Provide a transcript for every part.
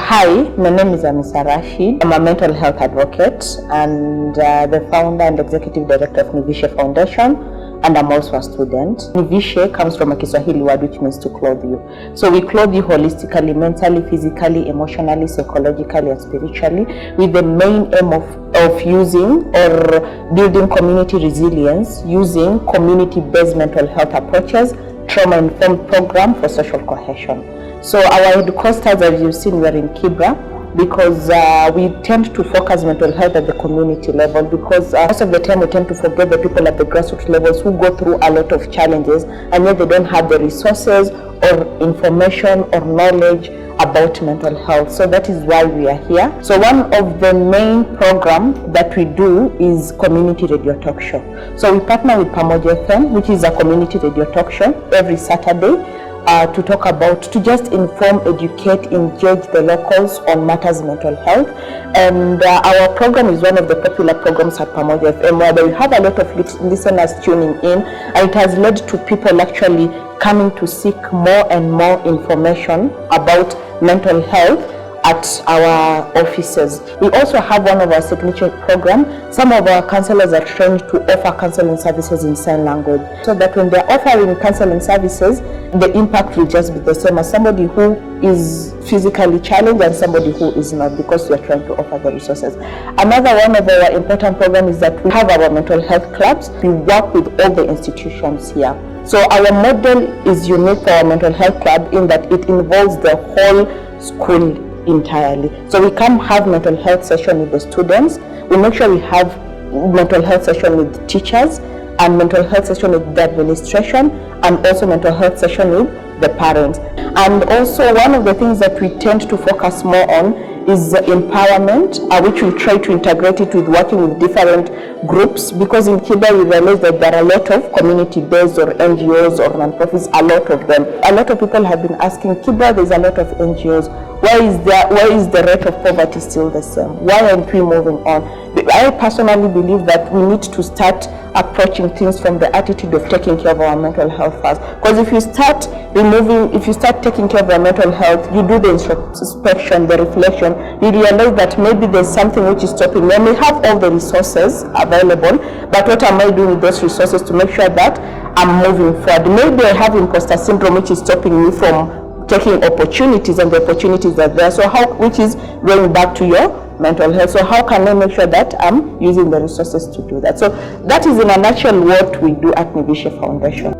Hi, my name is Amisa Rashid. I'm a mental health advocate and the founder and executive director of Nivishe Foundation, and I'm also a student. Nivishe comes from a Kiswahili word which means to clothe you. So we clothe you holistically, mentally, physically, emotionally, psychologically, and spiritually, with the main aim of using or building community resilience using community-based mental health approaches, trauma-informed program for social cohesion. So our headquarters, as you've seen, we're in Kibera because we tend to focus mental health at the community level, because most of the time we tend to forget the people at the grassroots levels who go through a lot of challenges and yet they don't have the resources or information or knowledge about mental health. So that is why we are here. So one of the main programs that we do is community radio talk show. So we partner with Pamoja FM, which is a community radio talk show every Saturday, to talk about, to just inform, educate, engage the locals on matters mental health. And our program is one of the popular programs at Pamoja FM, where we have a lot of listeners tuning in, and it has led to people actually coming to seek more and more information about mental health at our offices. We also have one of our signature programs. Some of our counselors are trained to offer counseling services in sign language, so that when they're offering counseling services, the impact will just be the same as somebody who is physically challenged and somebody who is not, because we are trying to offer the resources. Another one of our important programs is that we have our mental health clubs. We work with all the institutions here. So our model is unique for our mental health club in that it involves the whole school entirely. So we come have mental health session with the students. We make sure we have mental health session with teachers and mental health session with the administration, and also mental health session with the parents. And also one of the things that we tend to focus more on is empowerment, which we try to integrate it with working with different groups, because in Kibera we realize that there are a lot of community-based or NGOs or non-profits, a lot of them. A lot of people have been asking, Kibera, there's a lot of NGOs. Why is the rate of poverty still the same? Why aren't we moving on? I personally believe that we need to start approaching things from the attitude of taking care of our mental health first. Because if you start taking care of our mental health, you do the introspection, the reflection, you realize that maybe there's something which is stopping me. I may have all the resources available, but what am I doing with those resources to make sure that I'm moving forward? Maybe I have imposter syndrome, which is stopping me from taking opportunities, and the opportunities are there. So which is going back to your mental health. So how can I make sure that I'm using the resources to do that? So that is in a nutshell what we do at Nivishe Foundation.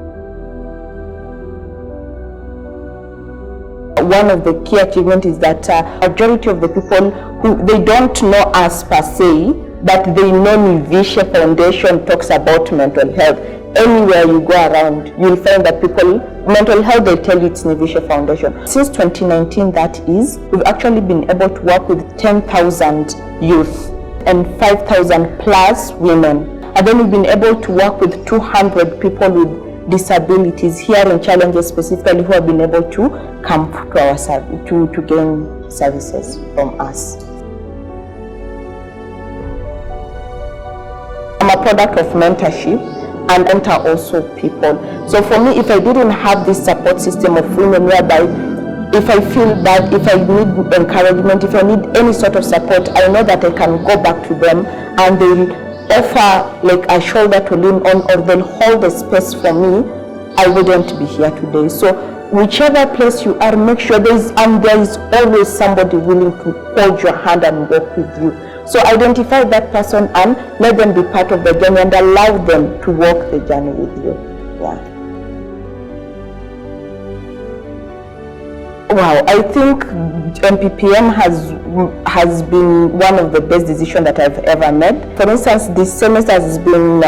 One of the key achievements is that majority of the people who they don't know us per se, but they know Nivishe Foundation talks about mental health. Anywhere you go around, you'll find that people, mental health, they tell you it's Nivishe Foundation. Since 2019, that is, we've actually been able to work with 10,000 youth and 5,000 plus women. And then we've been able to work with 200 people with disabilities, hearing challenges specifically, who have been able to come to our service, to gain services from us. I'm a product of mentorship and enter also people. So for me, if I didn't have this support system of women, whereby if I feel bad, if I need encouragement, if I need any sort of support, I know that I can go back to them and they'll offer like a shoulder to lean on, or they'll hold the space for me. I wouldn't be here today. So whichever place you are, make sure there is always somebody willing to hold your hand and walk with you. So identify that person and let them be part of the journey and allow them to walk the journey with you. Yeah. Wow, I think MPPM has been one of the best decisions that I've ever made. For instance, this semester has been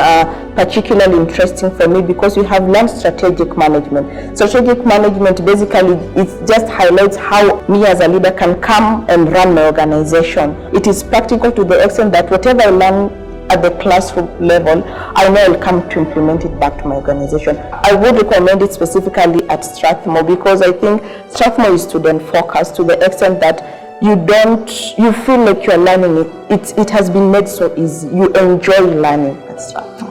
particularly interesting for me because we have learned strategic management. Strategic management basically, it just highlights how me as a leader can come and run my organization. It is practical to the extent that whatever I learn at the classroom level, I know I'll come to implement it back to my organization. I would recommend it specifically at Strathmore, because I think Strathmore is student focused to the extent that you feel like you're learning it. It has been made so easy. You enjoy learning at Strathmore.